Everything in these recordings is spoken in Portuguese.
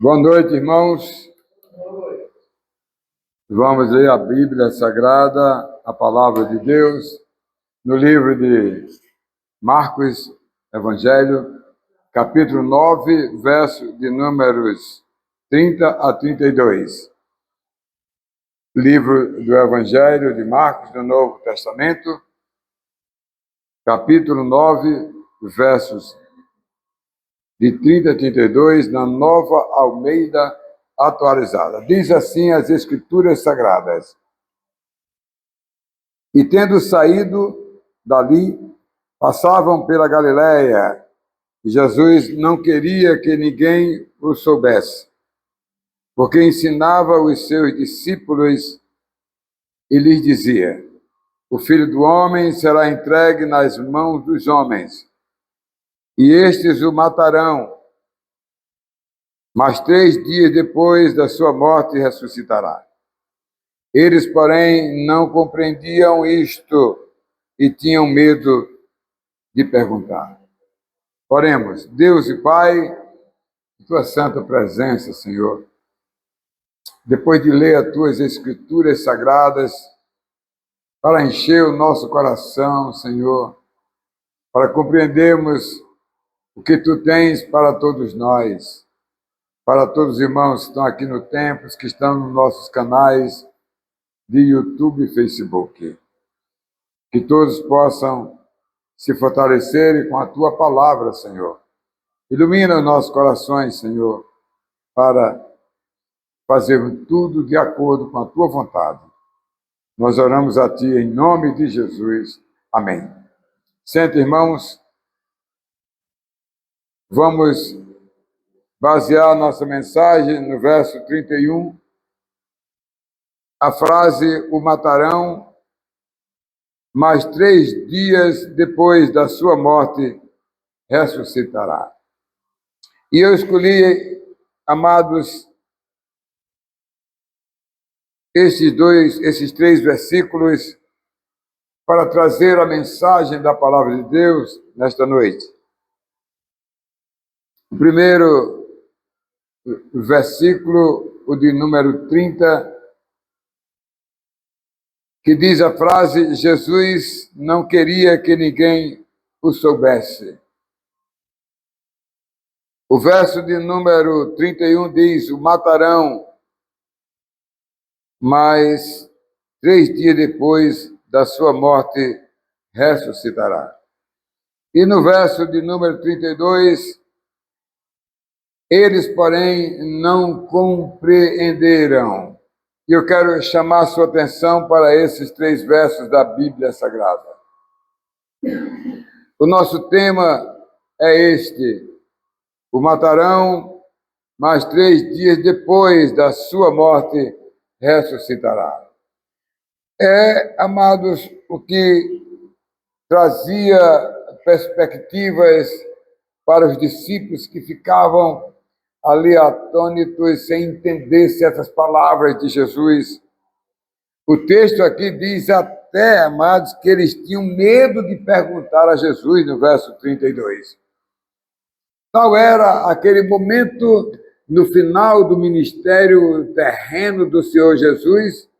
Boa noite, irmãos. Vamos ler a Bíblia Sagrada, a Palavra de Deus, no livro de Marcos, Evangelho, capítulo 9, verso de números 30 a 32. Livro do Evangelho de Marcos, do Novo Testamento, capítulo 9, versos de 30 a 32, na Nova Almeida atualizada. Diz assim as Escrituras Sagradas: E tendo saído dali, passavam pela Galiléia, e Jesus não queria que ninguém o soubesse, porque ensinava os seus discípulos e lhes dizia: O Filho do Homem será entregue nas mãos dos homens, e estes o matarão, mas 3 dias depois da sua morte ressuscitará. Eles, porém, não compreendiam isto e tinham medo de perguntar. Oremos. Deus e Pai, tua santa presença, Senhor, depois de ler as tuas Escrituras Sagradas, para encher o nosso coração, Senhor, para compreendermos o que tu tens para todos nós, para todos os irmãos que estão aqui no templo, que estão nos nossos canais de YouTube e Facebook. Que todos possam se fortalecerem com a tua palavra, Senhor. Ilumina os nossos corações, Senhor, para fazermos tudo de acordo com a tua vontade. Nós oramos a ti em nome de Jesus. Amém. Senta, irmãos. Vamos basear nossa mensagem no verso 31. A frase, o matarão, mas 3 dias depois da sua morte ressuscitará. E eu escolhi, amados, esses 3 versículos para trazer a mensagem da palavra de Deus nesta noite. O primeiro versículo, o de número 30, que diz a frase: Jesus não queria que ninguém o soubesse. O verso de número 31 diz: o matarão, mas 3 dias depois da sua morte ressuscitará. E no verso de número 32, eles, porém, não compreenderam. E eu quero chamar a sua atenção para esses 3 versos da Bíblia Sagrada. O nosso tema é este: o matarão, mas 3 dias depois da sua morte ressuscitará. Amados, o que trazia perspectivas para os discípulos que ficavam ali atônitos, sem entender certas palavras de Jesus. O texto aqui diz até, amados, que eles tinham medo de perguntar a Jesus, no verso 32. Tal era aquele momento no final do ministério terreno do Senhor Jesus,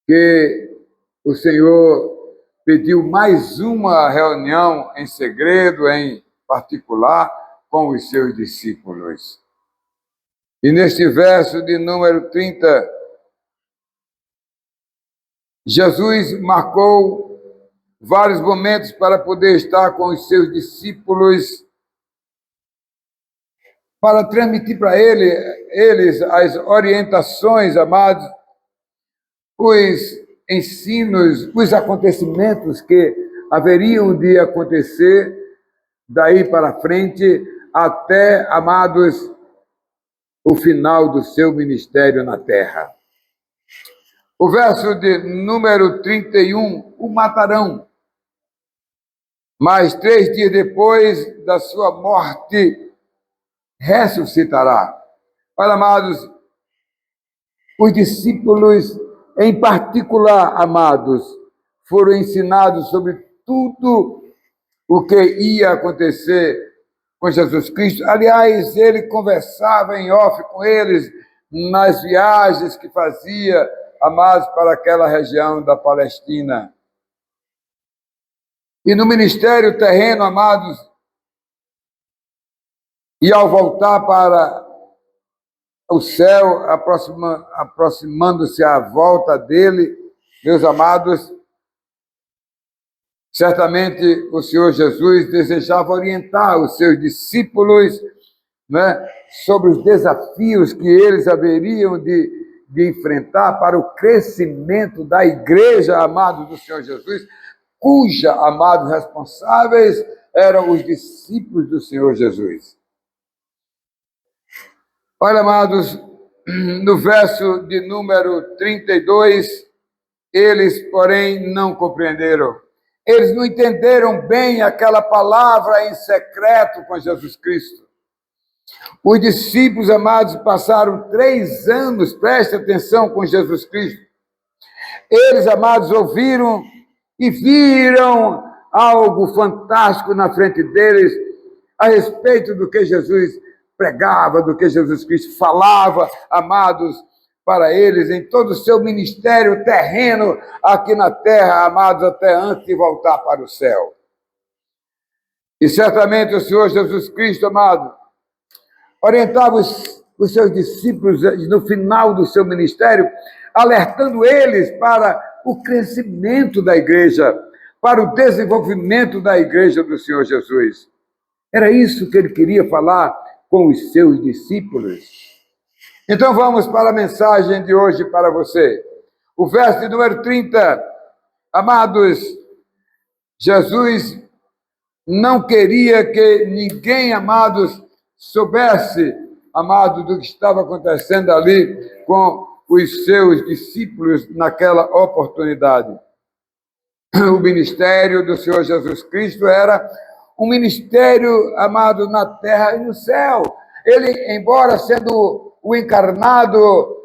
que o Senhor pediu mais uma reunião em segredo, em particular, com os seus discípulos. E neste verso de número 30, Jesus marcou vários momentos para poder estar com os seus discípulos, para transmitir para eles as orientações, amados, os ensinos, os acontecimentos que haveriam de acontecer daí para frente, até, amados, o final do seu ministério na terra. O verso de número 31, o matarão, mas 3 dias depois da sua morte ressuscitará. Olha, amados, os discípulos, em particular, amados, foram ensinados sobre tudo o que ia acontecer com Jesus Cristo. Aliás, ele conversava em off com eles nas viagens que fazia, amados, para aquela região da Palestina. E no ministério terreno, amados, e ao voltar para o céu, aproximando-se à volta dele, meus amados, certamente o Senhor Jesus desejava orientar os seus discípulos, né, sobre os desafios que eles haveriam de enfrentar para o crescimento da igreja, amados do Senhor Jesus, cuja, amados, responsáveis eram os discípulos do Senhor Jesus. Olha, amados, no verso de número 32, eles, porém, não compreenderam. Eles não entenderam bem aquela palavra em secreto com Jesus Cristo. Os discípulos, amados, passaram 3 anos, preste atenção, com Jesus Cristo. Eles, amados, ouviram e viram algo fantástico na frente deles a respeito do que Jesus pregava, do que Jesus Cristo falava, amados, para eles em todo o seu ministério terreno aqui na terra, amados, até antes de voltar para o céu. E certamente o Senhor Jesus Cristo, amado, orientava os seus discípulos no final do seu ministério, alertando eles para o crescimento da igreja, para o desenvolvimento da igreja do Senhor Jesus. Era isso que ele queria falar com os seus discípulos. Então vamos para a mensagem de hoje para você. O verso de número 30. Amados, Jesus não queria que ninguém, amados, soubesse, amados, do que estava acontecendo ali com os seus discípulos naquela oportunidade. O ministério do Senhor Jesus Cristo era um ministério, amado, na terra e no céu. Ele, embora sendo o encarnado,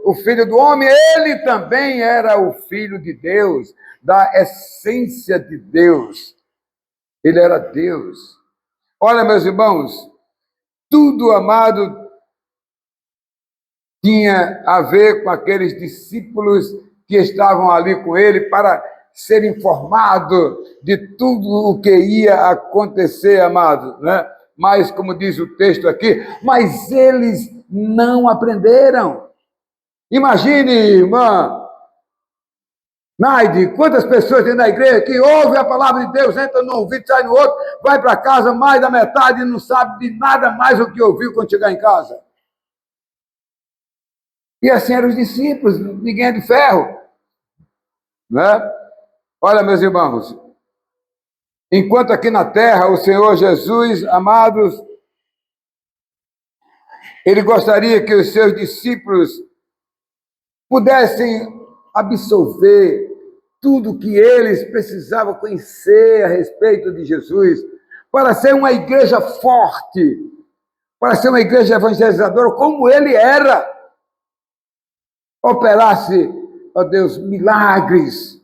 o Filho do Homem, ele também era o Filho de Deus, da essência de Deus. Ele era Deus. Olha, meus irmãos, tudo, amado, tinha a ver com aqueles discípulos que estavam ali com ele para ser informado de tudo o que ia acontecer, amado, né? Mas, como diz o texto aqui, mas eles não aprenderam. Imagine, irmã Naide, quantas pessoas tem na igreja que ouvem a palavra de Deus, entra num ouvido, sai no outro, vai para casa, mais da metade e não sabe de nada mais do que ouviu quando chegar em casa. E assim eram os discípulos, ninguém é de ferro, né? Olha, meus irmãos, enquanto aqui na terra o Senhor Jesus, amados, ele gostaria que os seus discípulos pudessem absorver tudo que eles precisavam conhecer a respeito de Jesus, para ser uma igreja forte, para ser uma igreja evangelizadora, como ele era. Operasse, ó Deus, milagres,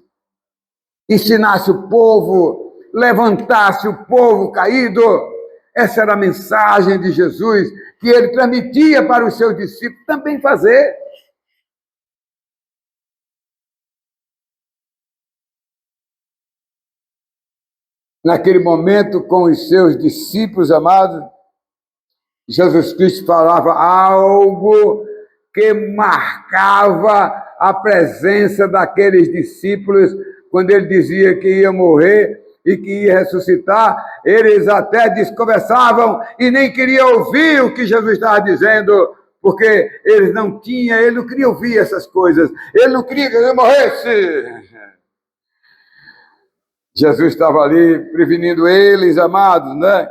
ensinasse o povo, levantasse o povo caído. Essa era a mensagem de Jesus, que ele transmitia para os seus discípulos também fazer. Naquele momento, com os seus discípulos, amados, Jesus Cristo falava algo que marcava a presença daqueles discípulos, quando ele dizia que ia morrer e que ia ressuscitar. Eles até desconversavam e nem queriam ouvir o que Jesus estava dizendo, porque ele não queria ouvir essas coisas, ele não queria que ele morresse. Jesus estava ali prevenindo eles, amados, né?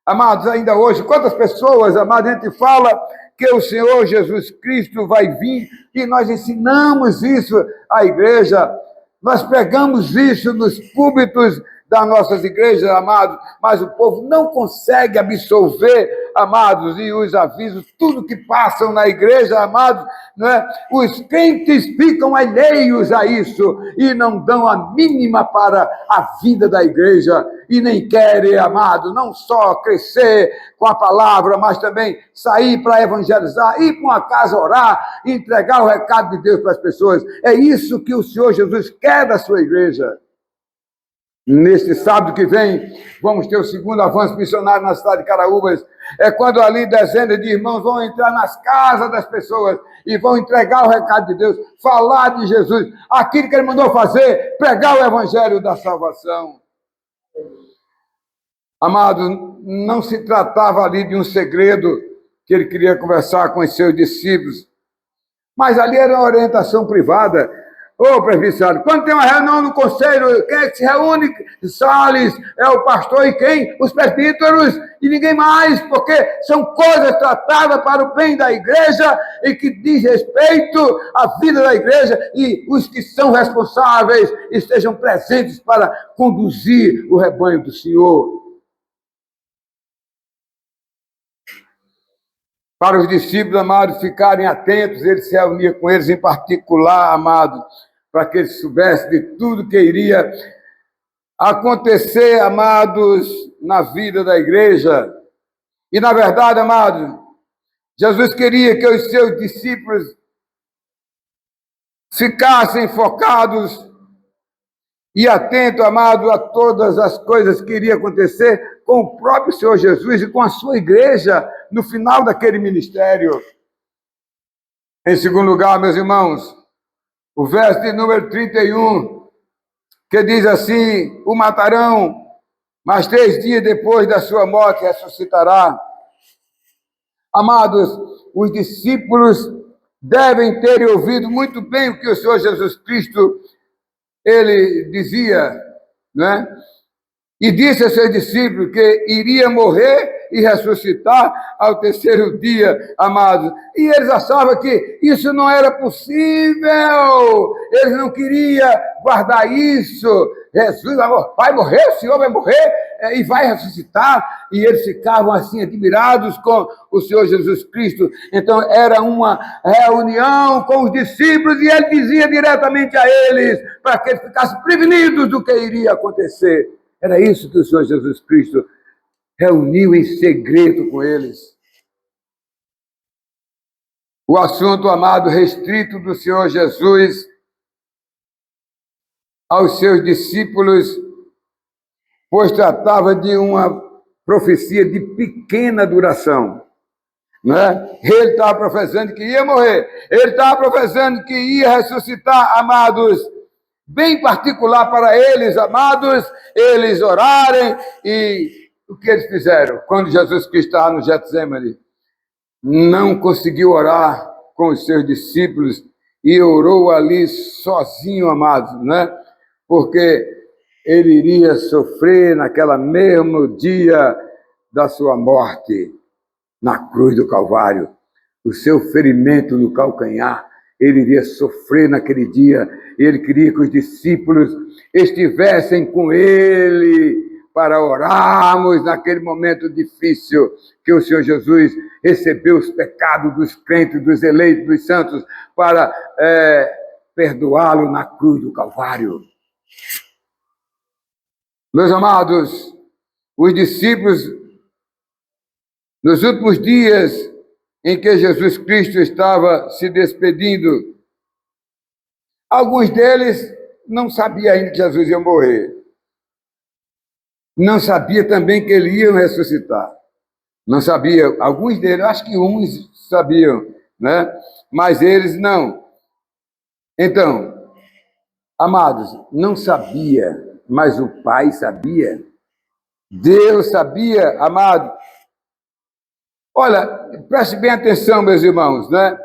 Amados, ainda hoje, quantas pessoas, amados, a gente fala que o Senhor Jesus Cristo vai vir e nós ensinamos isso à igreja, nós pregamos isso nos púlpitos das nossas igrejas, amados, mas o povo não consegue absorver, amados, e os avisos, tudo que passam na igreja, amados, né? Os crentes ficam alheios a isso e não dão a mínima para a vida da igreja e nem querem, amado, não só crescer com a palavra, mas também sair para evangelizar, ir para uma casa orar, entregar o recado de Deus para as pessoas. É isso que o Senhor Jesus quer da sua igreja. Neste sábado que vem, vamos ter o segundo avanço missionário na cidade de Caraúbas. É quando ali dezenas de irmãos vão entrar nas casas das pessoas e vão entregar o recado de Deus, falar de Jesus, aquilo que Ele mandou fazer, pregar o evangelho da salvação. Amado, não se tratava ali de um segredo que Ele queria conversar com os seus discípulos, mas ali era uma orientação privada. Ô, presbiteriano, quando tem uma reunião no conselho, quem é que se reúne? Salles, é o pastor e quem? Os presbíteros e ninguém mais, porque são coisas tratadas para o bem da igreja e que diz respeito à vida da igreja e os que são responsáveis estejam presentes para conduzir o rebanho do Senhor. Para os discípulos, amados, ficarem atentos, ele se reunia com eles em particular, amados, para que eles soubessem de tudo que iria acontecer, amados, na vida da igreja. E, na verdade, amados, Jesus queria que os seus discípulos ficassem focados e atentos, amados, a todas as coisas que iriam acontecer com o próprio Senhor Jesus e com a sua igreja no final daquele ministério. Em segundo lugar, meus irmãos, o verso de número 31, que diz assim: o matarão, mas 3 dias depois da sua morte ressuscitará. Amados, os discípulos devem ter ouvido muito bem o que o Senhor Jesus Cristo, ele dizia, né? E disse a seus discípulos que iria morrer e ressuscitar ao 3º dia, amados. E eles achavam que isso não era possível. Eles não queriam guardar isso. Jesus vai morrer, o Senhor vai morrer e vai ressuscitar. E eles ficavam assim admirados com o Senhor Jesus Cristo. Então era uma reunião com os discípulos e ele dizia diretamente a eles para que eles ficassem prevenidos do que iria acontecer. Era isso que o Senhor Jesus Cristo reuniu em segredo com eles. O assunto, amado, restrito do Senhor Jesus aos seus discípulos, pois tratava de uma profecia de pequena duração. Né? Ele estava profetizando que ia morrer, ele estava profetizando que ia ressuscitar, amados, bem particular para eles, amados, eles orarem. E o que eles fizeram? Quando Jesus Cristo estava no Getsemane, não conseguiu orar com os seus discípulos e orou ali sozinho, amados, né? Porque ele iria sofrer naquela mesmo dia da sua morte, na cruz do Calvário, o seu ferimento no calcanhar. Ele iria sofrer naquele dia. Ele queria que os discípulos estivessem com ele para orarmos naquele momento difícil que o Senhor Jesus recebeu os pecados dos crentes, dos eleitos, dos santos, para perdoá-lo na cruz do Calvário. Meus amados, os discípulos, nos últimos dias em que Jesus Cristo estava se despedindo, alguns deles não sabiam ainda que Jesus ia morrer. Não sabia também que ele ia ressuscitar. Não sabia. Alguns deles, acho que uns sabiam, né? Mas eles não. Então, amados, não sabia, mas o Pai sabia. Deus sabia, amado. Olha, preste bem atenção, meus irmãos, né?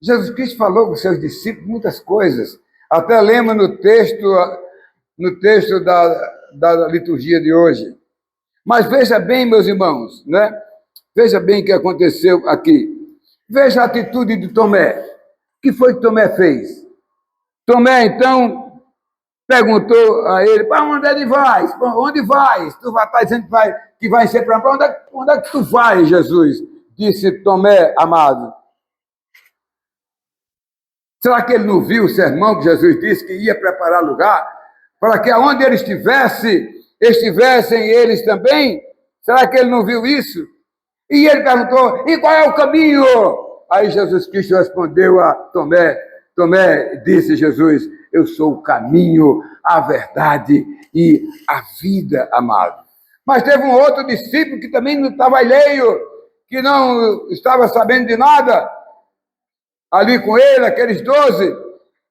Jesus Cristo falou com os seus discípulos muitas coisas. Até lembra no texto da liturgia de hoje. Mas veja bem, meus irmãos, né? Veja bem o que aconteceu aqui. Veja a atitude de Tomé. O que foi que Tomé fez? Tomé, então, perguntou a ele: para onde ele vai? Para onde vais? Tu vai estar dizendo que vai ser para onde é que tu vais, Jesus? Disse Tomé, amado. Será que ele não viu o sermão que Jesus disse que ia preparar lugar para que aonde ele estivessem eles também? Será que ele não viu isso? E ele perguntou: e qual é o caminho? Aí Jesus Cristo respondeu a Tomé. Tomé, disse Jesus: eu sou o caminho, a verdade e a vida, amado. Mas teve um outro discípulo que também não estava alheio, que não estava sabendo de nada, ali com ele, aqueles 12,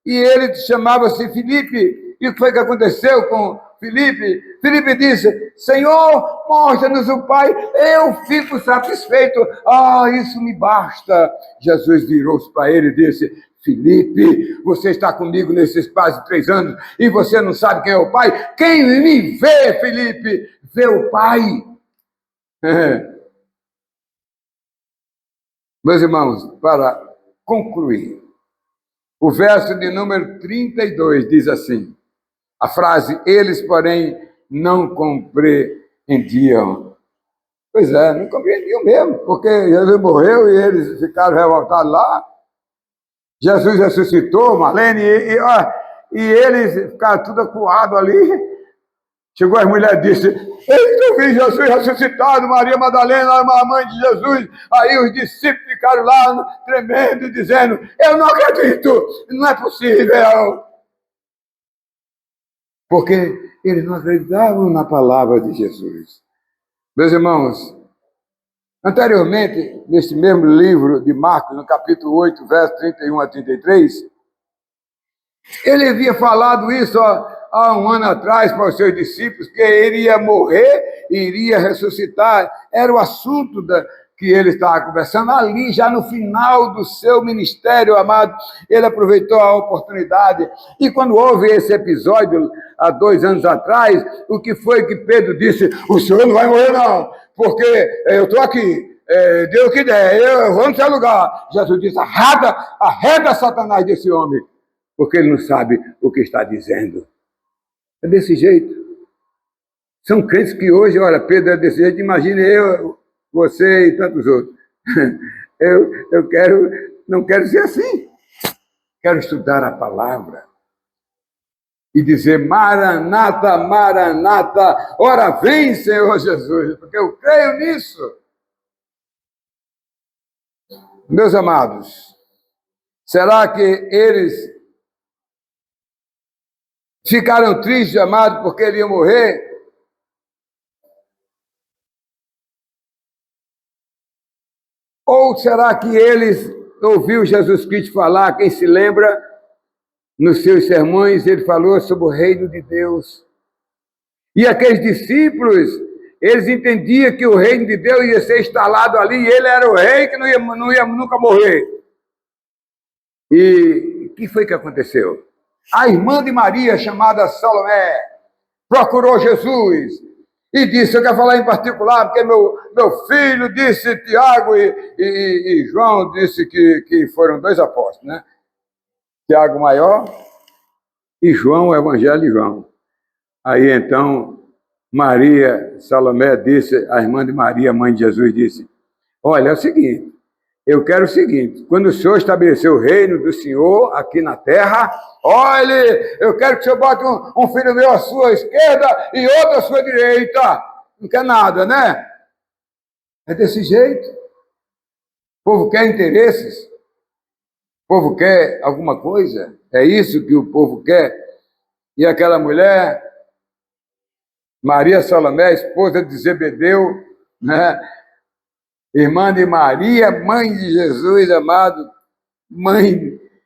e ele chamava-se Filipe. E o que foi que aconteceu com Filipe? Filipe disse: Senhor, mostra-nos o Pai, eu fico satisfeito. Isso me basta. Jesus virou-se para ele e disse: Filipe, você está comigo nesses quase 3 anos e você não sabe quem é o Pai? Quem me vê, Filipe, vê o Pai. Meus irmãos, para concluir, o verso de número 32 diz assim, a frase: eles, porém, não compreendiam. Pois é, não compreendiam mesmo, porque Jesus morreu e eles ficaram revoltados lá. Jesus ressuscitou, Marlene, e eles ficaram tudo acuados ali. Chegou as mulheres e disse: eu vi Jesus ressuscitado, Maria Madalena, a mãe de Jesus. Aí os discípulos ficaram lá tremendo, dizendo: eu não acredito, não é possível. Porque eles não acreditavam na palavra de Jesus. Meus irmãos, anteriormente, neste mesmo livro de Marcos, no capítulo 8, verso 31 a 33, ele havia falado isso há um ano atrás para os seus discípulos, que ele ia morrer e iria ressuscitar. Era o assunto que ele estava conversando ali, já no final do seu ministério, amado. Ele aproveitou a oportunidade. E quando houve esse episódio, há 2 anos atrás, o que foi que Pedro disse? O senhor não vai morrer, não, porque eu estou aqui. Dê o que der, eu vou no seu lugar. Jesus disse: arreda Satanás desse homem, porque ele não sabe o que está dizendo. É desse jeito. São crentes que hoje, olha, Pedro é desse jeito, imagine eu, você e tantos outros. Eu não quero ser assim. Quero estudar a palavra e dizer: Maranata, Maranata, ora vem, Senhor Jesus, porque eu creio nisso. Meus amados, será que eles ficaram tristes, amados, porque ele ia morrer? Ou será que eles ouviram Jesus Cristo falar? Quem se lembra, nos seus sermões, ele falou sobre o reino de Deus. E aqueles discípulos, eles entendiam que o reino de Deus ia ser instalado ali, e ele era o rei que não ia nunca morrer. E o que foi que aconteceu? A irmã de Maria, chamada Salomé, procurou Jesus e disse: eu quero falar em particular, porque meu filho disse, Tiago e João disse que foram 2 apóstolos, né? Tiago maior e João, o Evangelho de João. Aí então Maria, Salomé disse, a irmã de Maria, mãe de Jesus, disse: olha, é o seguinte, eu quero o seguinte, quando o Senhor estabeleceu o reino do Senhor aqui na terra, olhe, eu quero que o Senhor bote um filho meu à sua esquerda e outro à sua direita. Não quer nada, né? É desse jeito. O povo quer interesses. O povo quer alguma coisa. É isso que o povo quer. E aquela mulher, Maria Salomé, esposa de Zebedeu, né? Irmã de Maria, mãe de Jesus, amado,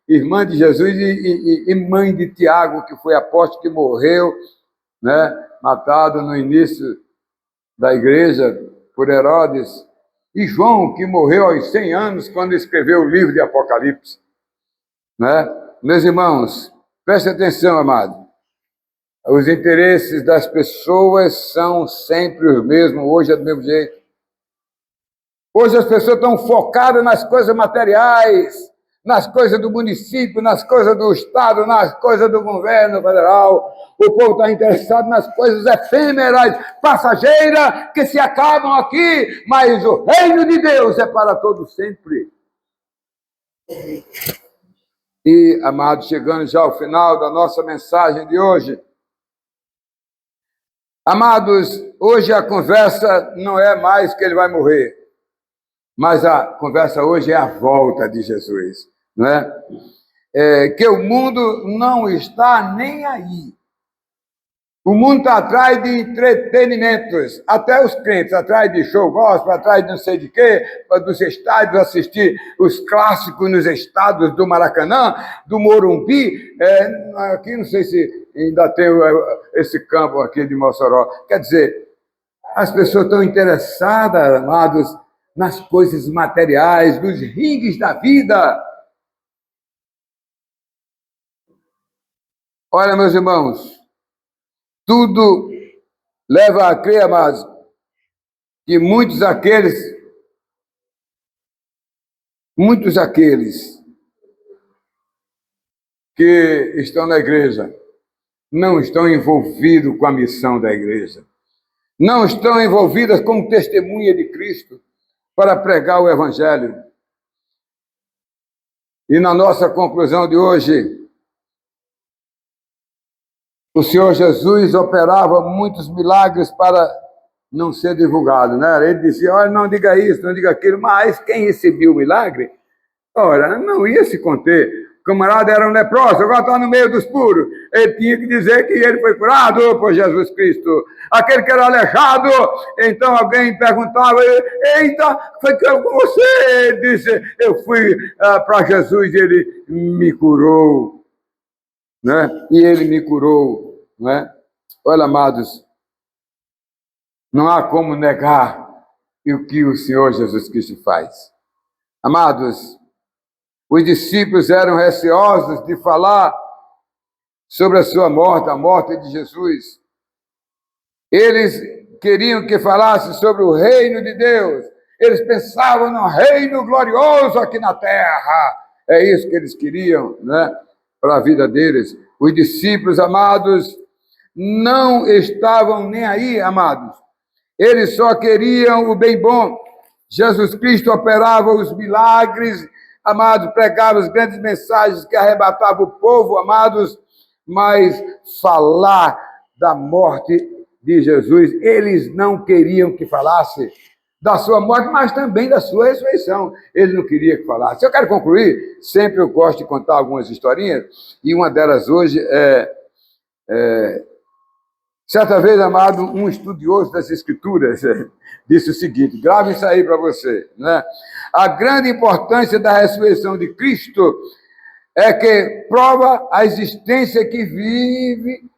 irmã de Jesus e mãe de Tiago, que foi apóstolo que morreu, né, matado no início da igreja por Herodes, e João, que morreu aos 100 anos quando escreveu o livro de Apocalipse. Né? Meus irmãos, prestem atenção, amado. Os interesses das pessoas são sempre os mesmos, hoje é do mesmo jeito. Hoje as pessoas estão focadas nas coisas materiais, nas coisas do município, nas coisas do Estado, nas coisas do governo federal. O povo está interessado nas coisas efêmeras, passageiras, que se acabam aqui, mas o reino de Deus é para todos sempre. E, amados, chegando já ao final da nossa mensagem de hoje, amados, hoje a conversa não é mais que ele vai morrer, mas a conversa hoje é a volta de Jesus, não é? Que o mundo não está nem aí. O mundo está atrás de entretenimentos, até os crentes, atrás de show gospel, atrás de não sei de quê, dos estádios, assistir os clássicos nos estádios do Maracanã, do Morumbi, aqui não sei se ainda tem esse campo aqui de Mossoró. Quer dizer, as pessoas estão interessadas, amados, nas coisas materiais, nos ringues da vida. Olha, meus irmãos, tudo leva a crer, amados, que muitos aqueles que estão na igreja não estão envolvidos com a missão da igreja, não estão envolvidas como testemunha de Cristo para pregar o evangelho. E na nossa conclusão de hoje, o Senhor Jesus operava muitos milagres para não ser divulgado, né? Ele dizia, olha, não diga isso, não diga aquilo, mas quem recebia o milagre, ora, não ia se conter. O camarada era um leproso, agora está no meio dos puros. Ele tinha que dizer que ele foi curado por Jesus Cristo. Aquele que era aleijado, então alguém perguntava, eita, foi que eu com você? Ele disse, eu fui para Jesus e ele me curou, né? E ele me curou. Não é? Olha, amados, não há como negar o que o Senhor Jesus Cristo faz. Amados, os discípulos eram receosos de falar sobre a sua morte, a morte de Jesus. Eles queriam que falasse sobre o reino de Deus. Eles pensavam no reino glorioso aqui na terra. É isso que eles queriam, né? Para a vida deles. Os discípulos, amados, não estavam nem aí, amados. Eles só queriam o bem bom. Jesus Cristo operava os milagres, amados, pregava as grandes mensagens que arrebatavam o povo, amados, mas falar da morte de Jesus, eles não queriam que falasse da sua morte, mas também da sua ressurreição. Eles não queriam que falasse. Eu quero concluir, sempre eu gosto de contar algumas historinhas, e uma delas hoje certa vez, amado, um estudioso das Escrituras disse o seguinte, grave isso aí para você, né? A grande importância da ressurreição de Cristo é que prova a existência que vive,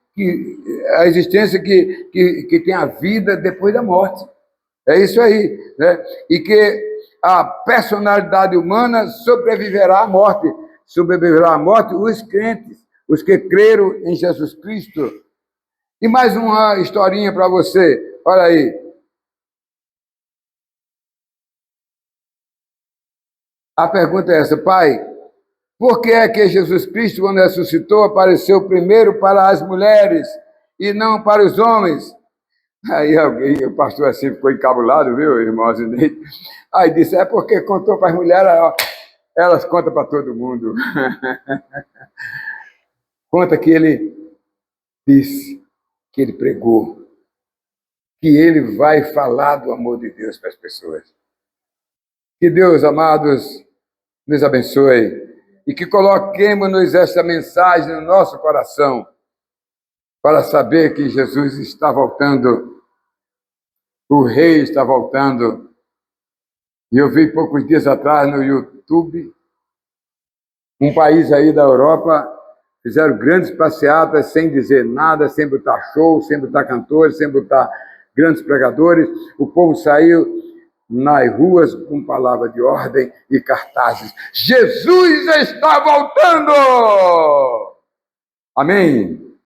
a existência que tem a vida depois da morte. É isso aí, né? E que a personalidade humana sobreviverá à morte. Sobreviverá à morte os crentes, os que creram em Jesus Cristo. E mais uma historinha para você. Olha aí. A pergunta é essa, pai, por que é que Jesus Cristo, quando ressuscitou, apareceu primeiro para as mulheres e não para os homens? Aí alguém, o pastor assim ficou encabulado, viu, irmão Azineide? Aí disse, é porque contou para as mulheres, elas contam para todo mundo. Conta que ele disse, que ele pregou, que ele vai falar do amor de Deus para as pessoas. Que Deus, amados, nos abençoe e que coloquemos essa mensagem no nosso coração para saber que Jesus está voltando, o Rei está voltando. E eu vi poucos dias atrás no YouTube, um país aí da Europa, fizeram grandes passeatas sem dizer nada, sem botar show, sem botar cantores, sem botar grandes pregadores. O povo saiu nas ruas com palavra de ordem e cartazes. Jesus está voltando! Amém?